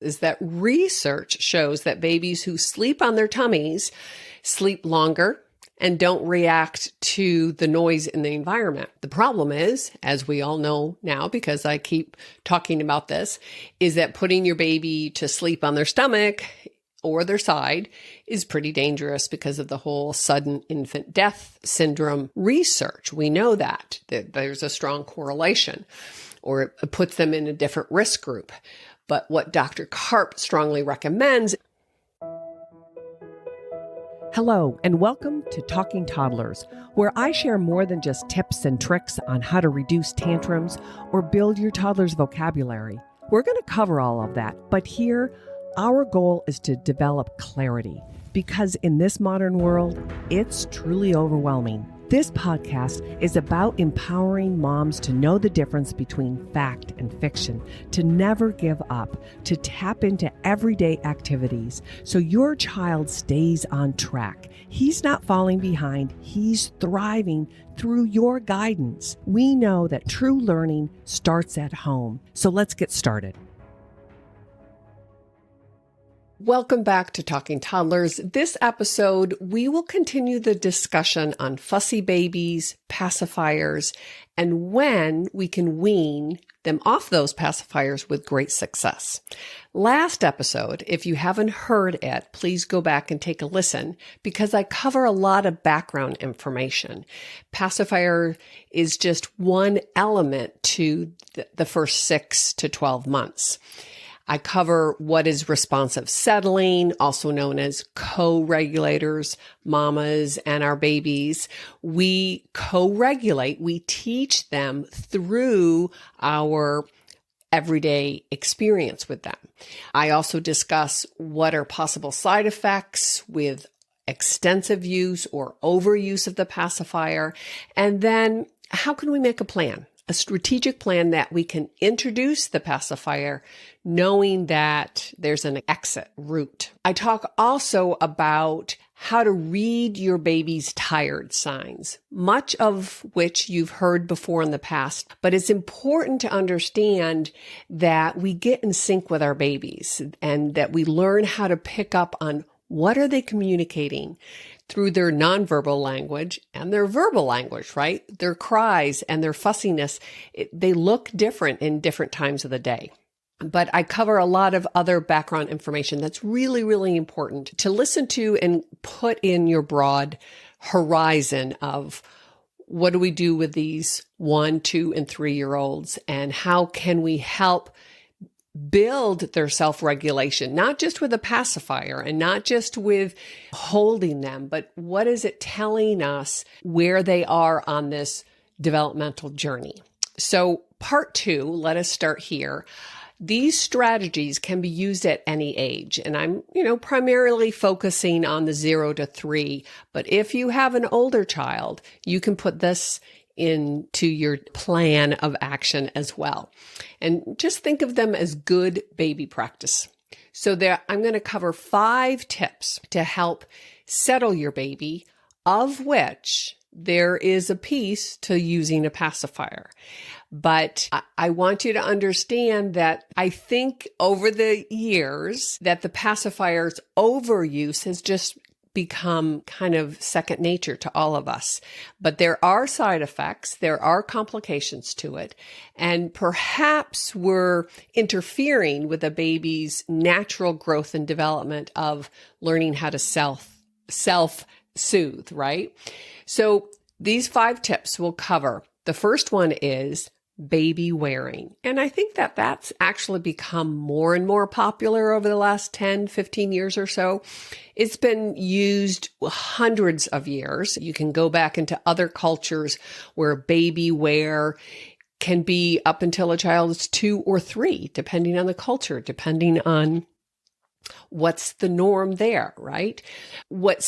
is that research shows that babies who sleep on their tummies sleep longer and don't react to the noise in the environment. The problem is, as we all know now, because I keep talking about this, is that putting your baby to sleep on their stomach or their side is pretty dangerous because of the whole sudden infant death syndrome research. We know that there's a strong correlation, or it puts them in a different risk group. But what Dr. Karp strongly recommends. Hello, and welcome to Talking Toddlers, where I share more than just tips and tricks on how to reduce tantrums or build your toddler's vocabulary. We're going to cover all of that, but here, our goal is to develop clarity, because in this modern world, it's truly overwhelming. This podcast is about empowering moms to know the difference between fact and fiction, to never give up, to tap into everyday activities so your child stays on track. He's not falling behind, he's thriving through your guidance. We know that true learning starts at home. So let's get started. Welcome back to Talking Toddlers. This episode, we will continue the discussion on fussy babies, pacifiers, and when we can wean them off those pacifiers with great success. Last episode, if you haven't heard it, please go back and take a listen because I cover a lot of background information. Pacifier is just one element to the first 6 to 12 months. I cover what is responsive settling, also known as co-regulators, mamas and our babies. We co-regulate, we teach them through our everyday experience with them. I also discuss what are possible side effects with extensive use or overuse of the pacifier, and then how can we make a plan? A strategic plan that we can introduce the pacifier knowing that there's an exit route. I talk also about how to read your baby's tired signs, much of which you've heard before in the past, but it's important to understand that we get in sync with our babies and that we learn how to pick up on what are they communicating through their nonverbal language and their verbal language, right? Their cries and their fussiness, they look different in different times of the day. But I cover a lot of other background information that's really, really important to listen to and put in your broad horizon of what do we do with these 1, 2, and 3-year-olds, and how can we help build their self-regulation, not just with a pacifier and not just with holding them, but what is it telling us where they are on this developmental journey? So part 2, let us start here. These strategies can be used at any age, and I'm, primarily focusing on the 0 to 3, but if you have an older child, you can put this into your plan of action as well. And just think of them as good baby practice. So I'm going to cover 5 tips to help settle your baby, of which there is a piece to using a pacifier. But I want you to understand that I think over the years that the pacifier's overuse has just become kind of second nature to all of us. But there are side effects, there are complications to it, and perhaps we're interfering with a baby's natural growth and development of learning how to self-soothe, right? So these 5 tips will cover. The first one is baby wearing. And I think that that's actually become more and more popular over the last 10, 15 years or so. It's been used hundreds of years. You can go back into other cultures where baby wear can be up until a child is 2 or 3, depending on the culture, depending on what's the norm there, right? What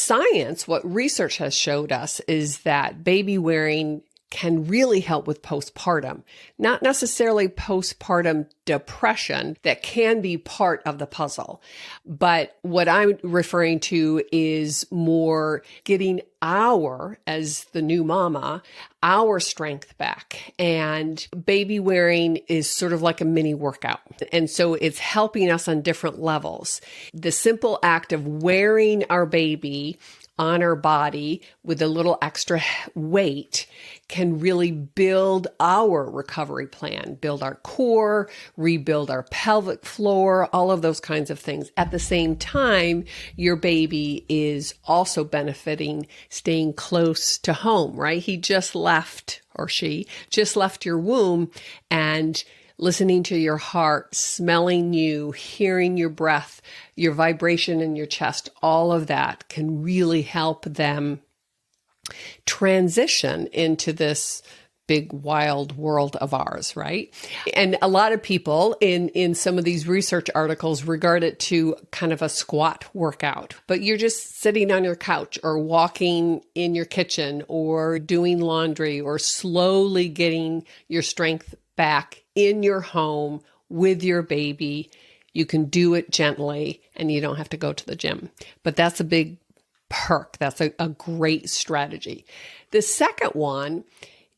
research has showed us is that baby wearing can really help with postpartum. Not necessarily postpartum depression, that can be part of the puzzle. But what I'm referring to is more getting as the new mama, our strength back. And baby wearing is sort of like a mini workout. And so it's helping us on different levels. The simple act of wearing our baby on our body with a little extra weight can really build our recovery plan, build our core, rebuild our pelvic floor, all of those kinds of things. At the same time, your baby is also benefiting staying close to home, right? He just left, or she just left your womb, and listening to your heart, smelling you, hearing your breath, your vibration in your chest, all of that can really help them transition into this big wild world of ours, right? And a lot of people in some of these research articles regard it to kind of a squat workout, but you're just sitting on your couch or walking in your kitchen or doing laundry or slowly getting your strength back in your home with your baby. You can do it gently and you don't have to go to the gym. But that's a big perk. That's a great strategy. The second one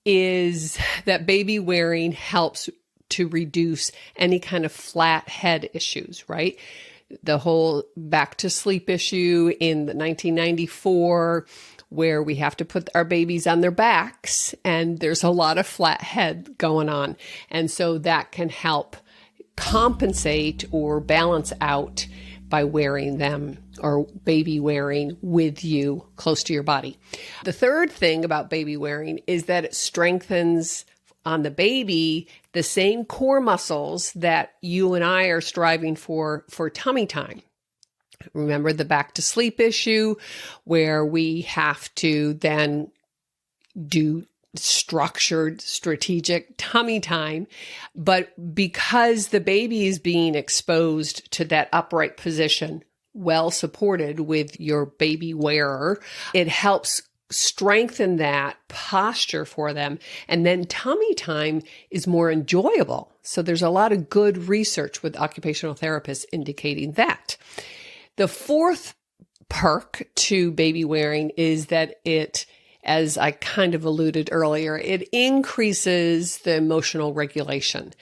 is that baby wearing helps to reduce any kind of flat head issues, right? The whole back to sleep issue in the 1994, where we have to put our babies on their backs and there's a lot of flat head going on. And so that can help compensate or balance out by wearing them, or baby wearing with you close to your body. The third thing about baby wearing is that it strengthens on the baby the same core muscles that you and I are striving for tummy time. Remember the back to sleep issue, where we have to then do structured, strategic tummy time. But because the baby is being exposed to that upright position, well supported with your baby wearer, it helps strengthen that posture for them. And then tummy time is more enjoyable. So there's a lot of good research with occupational therapists indicating that. The fourth perk to baby wearing is that it, as I kind of alluded earlier, it increases the emotional regulation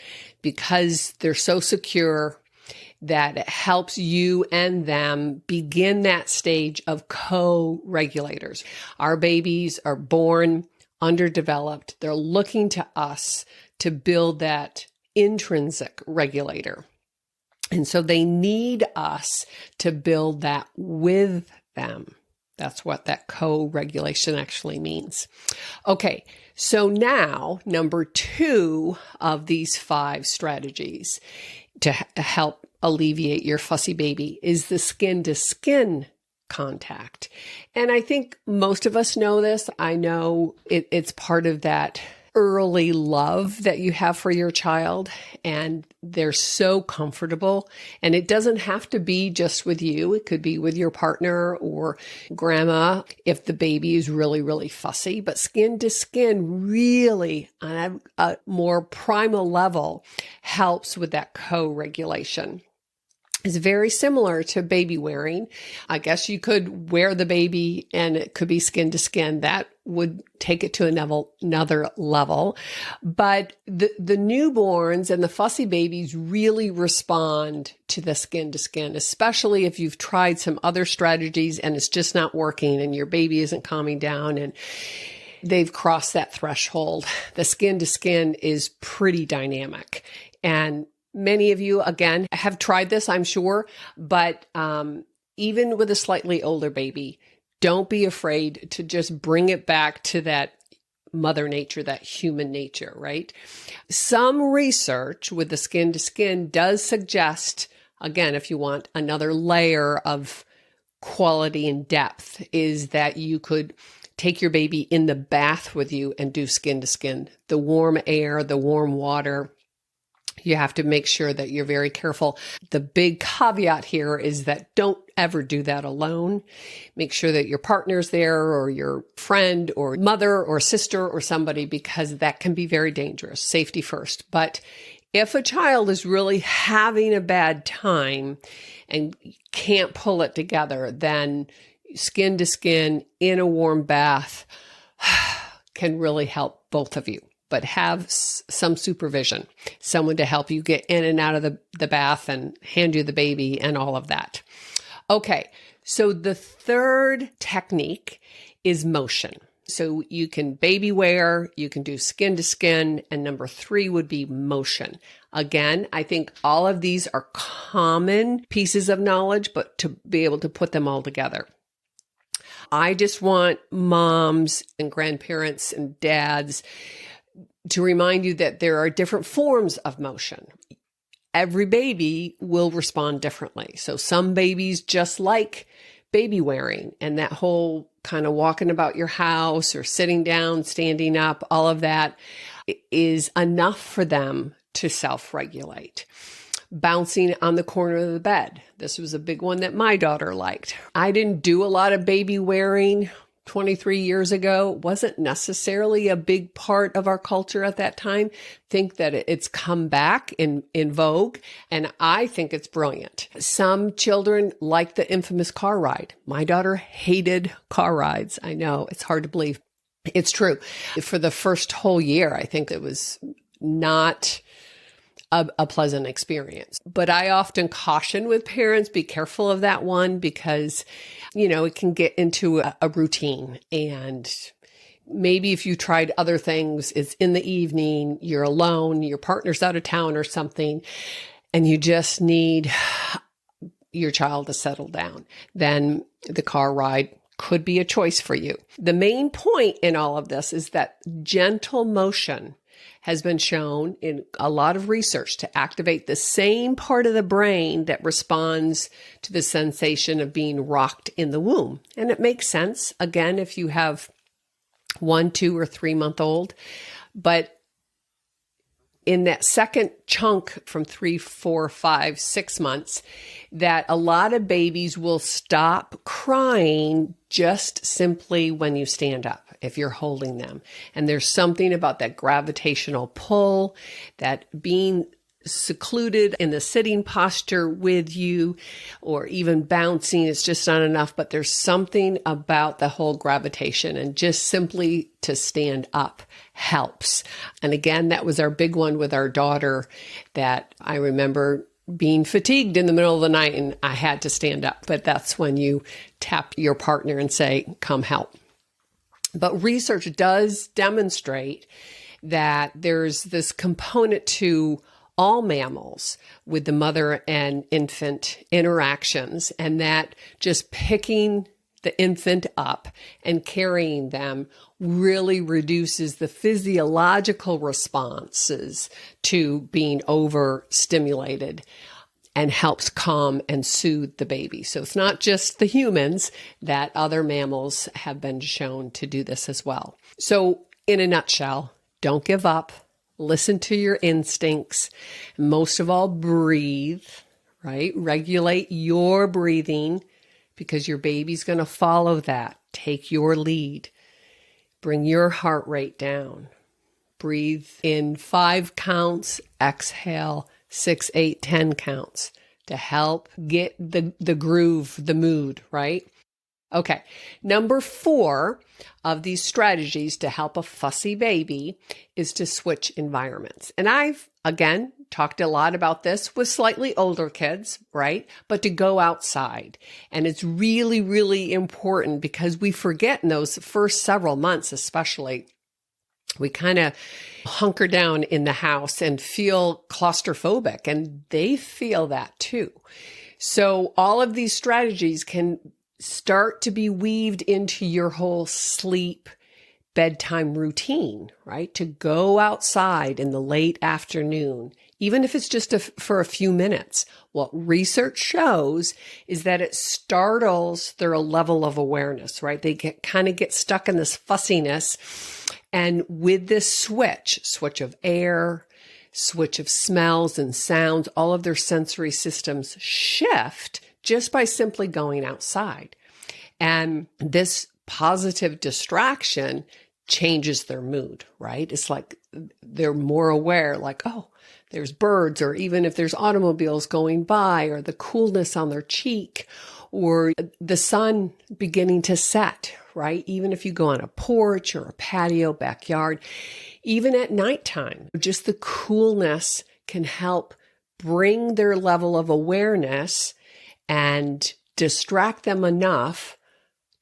because they're so secure that it helps you and them begin that stage of co-regulators. Our babies are born underdeveloped. They're looking to us to build that intrinsic regulator. And so they need us to build that with them. That's what that co-regulation actually means. Okay, so now number 2 of these 5 strategies to help alleviate your fussy baby is the skin-to-skin contact. And I think most of us know this. I know it's part of that early love that you have for your child, and they're so comfortable. And it doesn't have to be just with you. It could be with your partner or grandma if the baby is really, really fussy. But skin to skin really on a more primal level helps with that co-regulation. It's very similar to baby wearing. I guess you could wear the baby and it could be skin to skin. That would take it to another level. But the newborns and the fussy babies really respond to the skin to skin, especially if you've tried some other strategies and it's just not working and your baby isn't calming down and they've crossed that threshold. The skin to skin is pretty dynamic. And many of you, again, have tried this, I'm sure, but even with a slightly older baby, don't be afraid to just bring it back to that mother nature, that human nature, right? Some research with the skin to skin does suggest, again, if you want another layer of quality and depth, is that you could take your baby in the bath with you and do skin to skin. The warm air, the warm water, You have to make sure that you're very careful. The big caveat here is that don't ever do that alone. Make sure that your partner's there or your friend or mother or sister or somebody, because that can be very dangerous. Safety first. But if a child is really having a bad time and can't pull it together, then skin to skin in a warm bath can really help both of you. But have some supervision, someone to help you get in and out of the bath and hand you the baby and all of that. Okay, so the third technique is motion. So you can baby wear, you can do skin to skin, and number 3 would be motion. Again, I think all of these are common pieces of knowledge, but to be able to put them all together. I just want moms and grandparents and dads to remind you that there are different forms of motion. Every baby will respond differently. So some babies just like baby wearing, and that whole kind of walking about your house or sitting down, standing up, all of that is enough for them to self-regulate. Bouncing on the corner of the bed. This was a big one that my daughter liked. I didn't do a lot of baby wearing 23 years ago. Wasn't necessarily a big part of our culture at that time. Think that it's come back in vogue, and I think it's brilliant. Some children like the infamous car ride. My daughter hated car rides. I know, it's hard to believe. It's true. For the first whole year, I think it was not a pleasant experience. But I often caution with parents, be careful of that one, because, it can get into a routine. And maybe if you tried other things, it's in the evening, you're alone, your partner's out of town or something, and you just need your child to settle down, then the car ride could be a choice for you. The main point in all of this is that gentle motion has been shown in a lot of research to activate the same part of the brain that responds to the sensation of being rocked in the womb. And it makes sense, again, if you have 1, 2, or 3 month old. But in that second chunk from 3, 4, 5, 6 months, that a lot of babies will stop crying just simply when you stand up, if you're holding them. And there's something about that gravitational pull, that being secluded in the sitting posture with you, or even bouncing, it's just not enough. But there's something about the whole gravitation, and just simply to stand up helps. And again, that was our big one with our daughter, that I remember being fatigued in the middle of the night and I had to stand up. But that's when you tap your partner and say, come help. But research does demonstrate that there's this component to all mammals with the mother and infant interactions, and that just picking the infant up and carrying them really reduces the physiological responses to being overstimulated and helps calm and soothe the baby. So it's not just the humans, that other mammals have been shown to do this as well. So in a nutshell, don't give up. Listen to your instincts. Most of all, breathe, right? Regulate your breathing, because your baby's going to follow that. Take your lead. Bring your heart rate down. Breathe in 5 counts, exhale 6, 8, 10 counts to help get the groove, the mood, right? Okay. Number 4 of these strategies to help a fussy baby is to switch environments. And I've, again, talked a lot about this with slightly older kids, right? But to go outside. And it's really, really important, because we forget in those first several months, especially, we kind of hunker down in the house and feel claustrophobic, and they feel that too. So all of these strategies can start to be weaved into your whole sleep bedtime routine, right? To go outside in the late afternoon, even if it's just for a few minutes. What research shows is that it startles their level of awareness, right? They kind of get stuck in this fussiness. And with this switch of air, switch of smells and sounds, all of their sensory systems shift just by simply going outside. And this positive distraction changes their mood, right? It's like they're more aware, like, oh, there's birds, or even if there's automobiles going by, or the coolness on their cheek, or the sun beginning to set, right? Even if you go on a porch or a patio, backyard, even at nighttime, just the coolness can help bring their level of awareness and distract them enough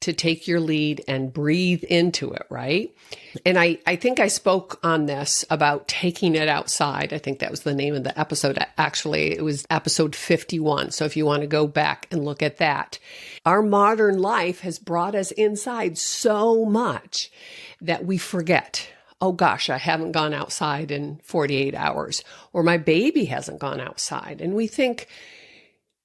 to take your lead and breathe into it, right? And I think I spoke on this about taking it outside. I think that was the name of the episode. Actually, it was episode 51. So if you want to go back and look at that, our modern life has brought us inside so much that we forget. Oh gosh, I haven't gone outside in 48 hours, or my baby hasn't gone outside. And we think,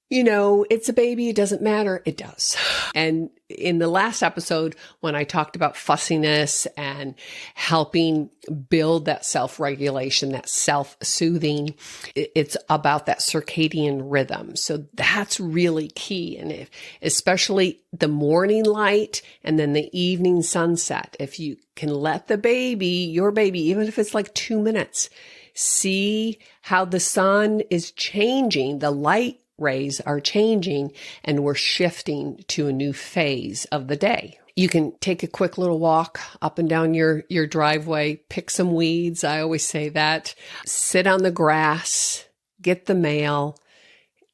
it's a baby. It doesn't matter. It does. And in the last episode, when I talked about fussiness and helping build that self-regulation, that self-soothing, it's about that circadian rhythm. So that's really key. And especially the morning light and then the evening sunset, if you can let your baby, even if it's like 2 minutes, see how the sun is changing, the light rays are changing, and we're shifting to a new phase of the day. You can take a quick little walk up and down your driveway, pick some weeds. I always say that. Sit on the grass, get the mail.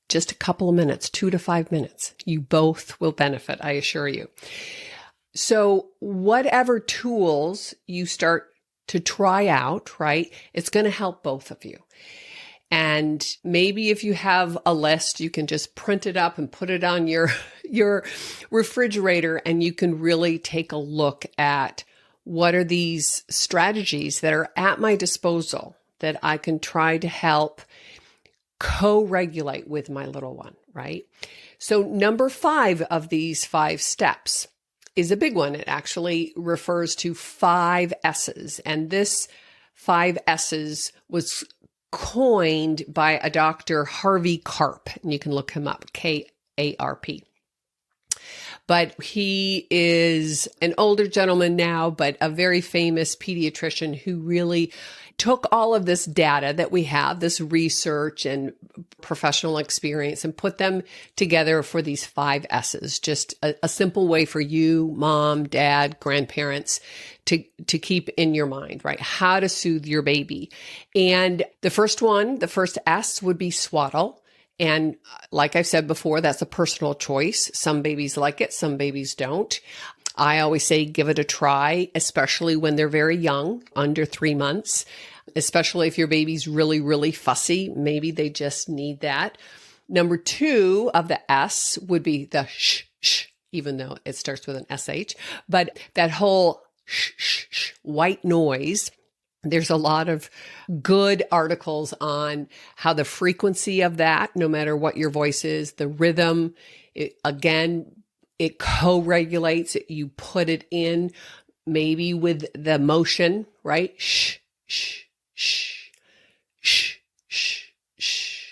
Just a couple of minutes, 2 to 5 minutes. You both will benefit, I assure you. So whatever tools you start to try out, right, it's going to help both of you. And maybe if you have a list, you can just print it up and put it on your refrigerator, and you can really take a look at what are these strategies that are at my disposal that I can try to help co-regulate with my little one, right? So number 5 of these 5 steps is a big one. It actually refers to 5 S's. And this 5 S's was coined by a Dr. Harvey Karp, and you can look him up, K-A-R-P. But he is an older gentleman now, but a very famous pediatrician who really took all of this data that we have, this research and professional experience, and put them together for these 5 S's, just a simple way for you, mom, dad, grandparents, to keep in your mind, right? How to soothe your baby. And the first S would be swaddle. And like I've said before, that's a personal choice. Some babies like it, some babies don't. I always say give it a try, especially when they're very young, under 3 months, especially if your baby's really, really fussy. Maybe they just need that. Number 2 of the S would be the sh, even though it starts with an SH, but that whole sh, white noise. There's a lot of good articles on how the frequency of that, no matter what your voice is, the rhythm, it co-regulates it. You put it in maybe with the motion, right? Shh, shh, shh, shh, shh, shh,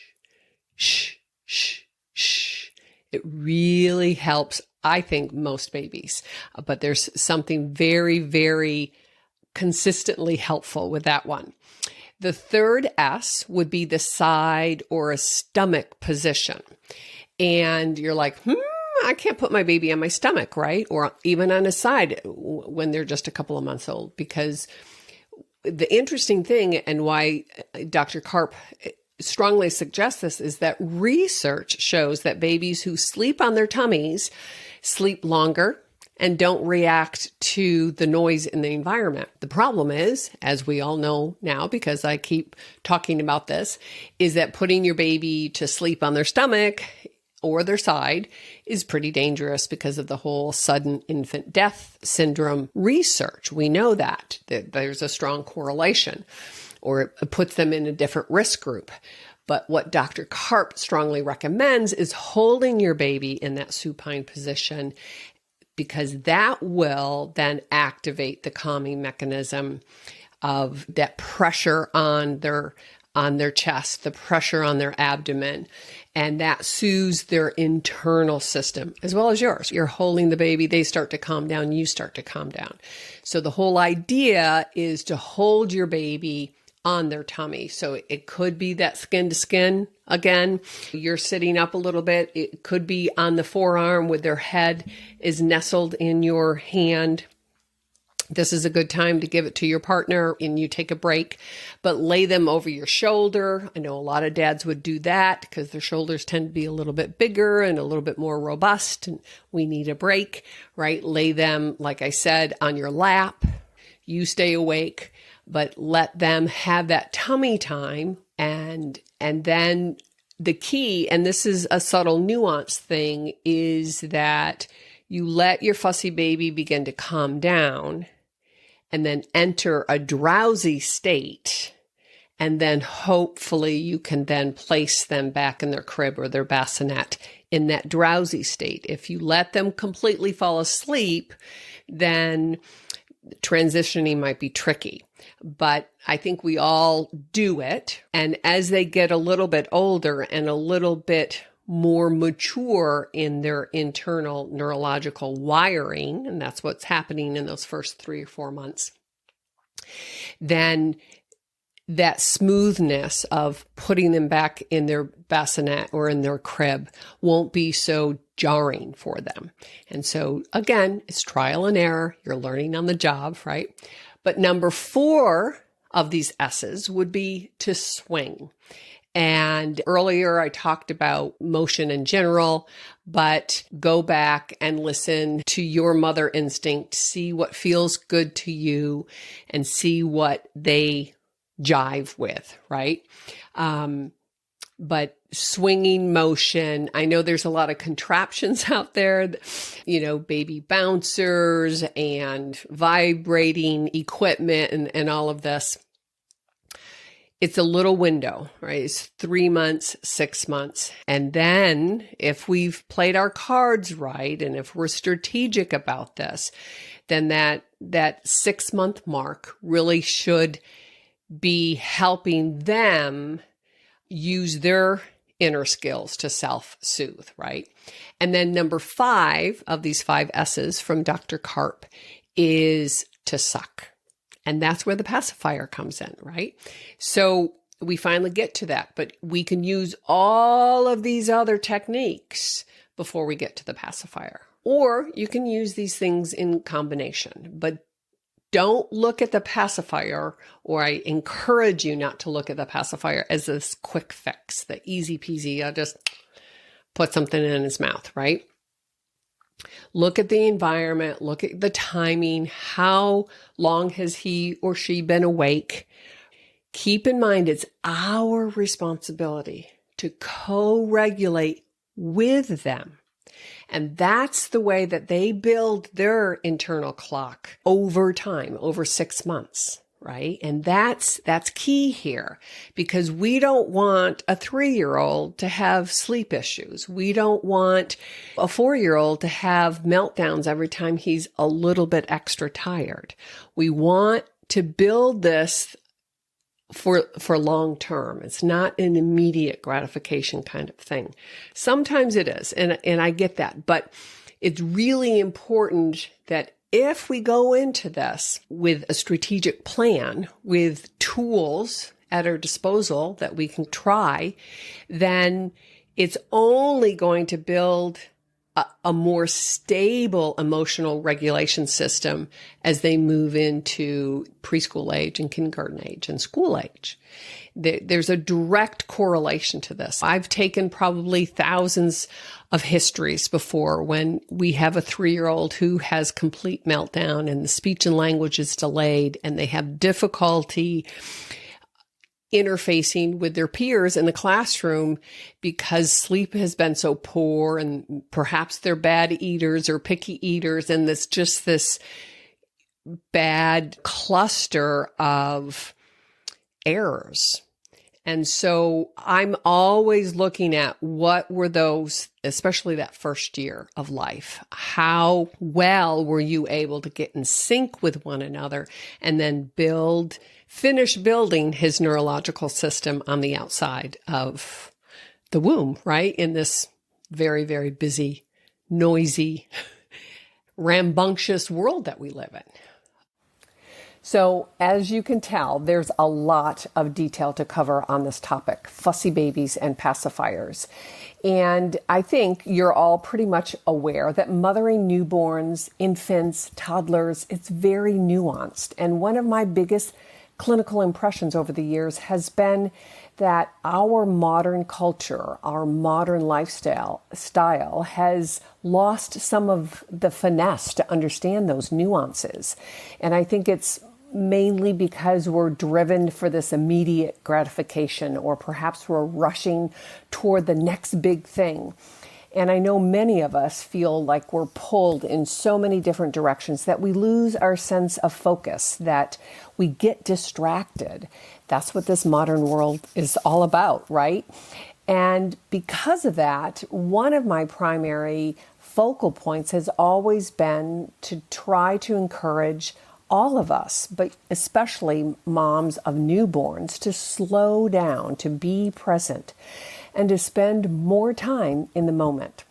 shh, shh, shh. It really helps, I think, most babies. But there's something very, very consistently helpful with that one. The third S would be the side or a stomach position. And you're like, I can't put my baby on my stomach, right? Or even on a side when they're just a couple of months old. Because the interesting thing, and why Dr. Karp strongly suggests this, is that research shows that babies who sleep on their tummies sleep longer and don't react to the noise in the environment. The problem is, as we all know now, because I keep talking about this, is that putting your baby to sleep on their stomach or their side is pretty dangerous because of the whole sudden infant death syndrome research. We know that there's a strong correlation, or it puts them in a different risk group. But what Dr. Karp strongly recommends is holding your baby in that supine position, because that will then activate the calming mechanism of that pressure on their on their chest, the pressure on their abdomen, and that soothes their internal system as well as yours. You're holding the baby, they start to calm down, you start to calm down. So the whole idea is to hold your baby on their tummy. So it could be that skin to skin again. You're sitting up a little bit. It could be on the forearm with their head is nestled in your hand. This is a good time to give it to your partner and you take a break, but lay them over your shoulder. I know a lot of dads would do that because their shoulders tend to be a little bit bigger and a little bit more robust, and we need a break, right? Lay them, like I said, on your lap. You stay awake, but let them have that tummy time. And then the key, and this is a subtle nuance thing, is that you let your fussy baby begin to calm down and then enter a drowsy state. And then hopefully you can then place them back in their crib or their bassinet in that drowsy state. If you let them completely fall asleep, then transitioning might be tricky, but I think we all do it. And as they get a little bit older and a little bit more mature in their internal neurological wiring, and that's what's happening in those first 3 or 4 months, then that smoothness of putting them back in their bassinet or in their crib won't be so jarring for them. And so again, it's trial and error. You're learning on the job, right? But number 4 of these S's would be to swing. And earlier I talked about motion in general, but go back and listen to your mother instinct, see what feels good to you and see what they jive with, right? But swinging motion, I know there's a lot of contraptions out there, baby bouncers and vibrating equipment and all of this. It's a little window, right? It's 3 months, 6 months. And then if we've played our cards right, and if we're strategic about this, then that 6-month mark really should be helping them use their inner skills to self-soothe, right? And then number 5 of these 5 S's from Dr. Karp is to suck. And that's where the pacifier comes in, right? So we finally get to that, but we can use all of these other techniques before we get to the pacifier. Or you can use these things in combination, but don't look at the pacifier, or I encourage you not to look at the pacifier as this quick fix, the easy peasy, I'll just put something in his mouth, right? Look at the environment, look at the timing, how long has he or she been awake? Keep in mind, it's our responsibility to co-regulate with them. And that's the way that they build their internal clock over time, over 6 months, right? And that's key here, because we don't want a 3-year-old to have sleep issues. We don't want a 4-year-old to have meltdowns every time he's a little bit extra tired. We want to build this for long term. It's not an immediate gratification kind of thing. Sometimes it is, and I get that, but it's really important that if we go into this with a strategic plan, with tools at our disposal that we can try, then it's only going to build a more stable emotional regulation system as they move into preschool age and kindergarten age and school age. There's a direct correlation to this. I've taken probably thousands of histories before when we have a 3-year-old who has complete meltdown and the speech and language is delayed and they have difficulty interfacing with their peers in the classroom because sleep has been so poor, and perhaps they're bad eaters or picky eaters, and it's just this bad cluster of errors. And so I'm always looking at what were those, especially that first year of life. How well were you able to get in sync with one another and then build finish building his neurological system on the outside of the womb, right? In this very, very busy, noisy, rambunctious world that we live in. So as you can tell, there's a lot of detail to cover on this topic, fussy babies and pacifiers. And I think you're all pretty much aware that mothering newborns, infants, toddlers, it's very nuanced. And one of my biggest clinical impressions over the years has been that our modern culture, our modern lifestyle has lost some of the finesse to understand those nuances. And I think it's mainly because we're driven for this immediate gratification, or perhaps we're rushing toward the next big thing. And I know many of us feel like we're pulled in so many different directions that we lose our sense of focus, that we get distracted. That's what this modern world is all about, right? And because of that, one of my primary focal points has always been to try to encourage all of us, but especially moms of newborns, to slow down, to be present, and to spend more time in the moment.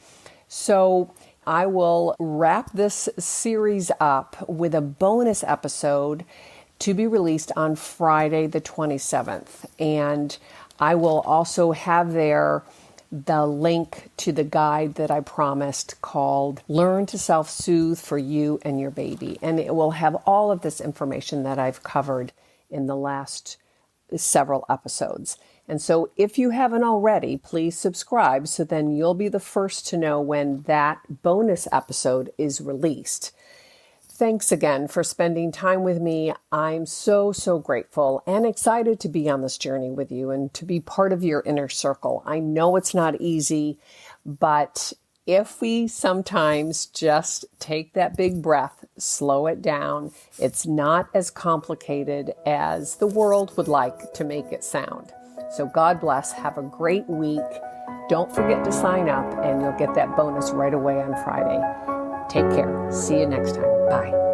So I will wrap this series up with a bonus episode to be released on Friday the 27th. And I will also have there the link to the guide that I promised called Learn to Self-Soothe for You and Your Baby. And it will have all of this information that I've covered in the last several episodes. And so if you haven't already, please subscribe so then you'll be the first to know when that bonus episode is released. Thanks again for spending time with me. I'm so, so grateful and excited to be on this journey with you and to be part of your inner circle. I know it's not easy, but if we sometimes just take that big breath, slow it down, it's not as complicated as the world would like to make it sound. So God bless. Have a great week. Don't forget to sign up and you'll get that bonus right away on Friday. Take care. See you next time. Bye.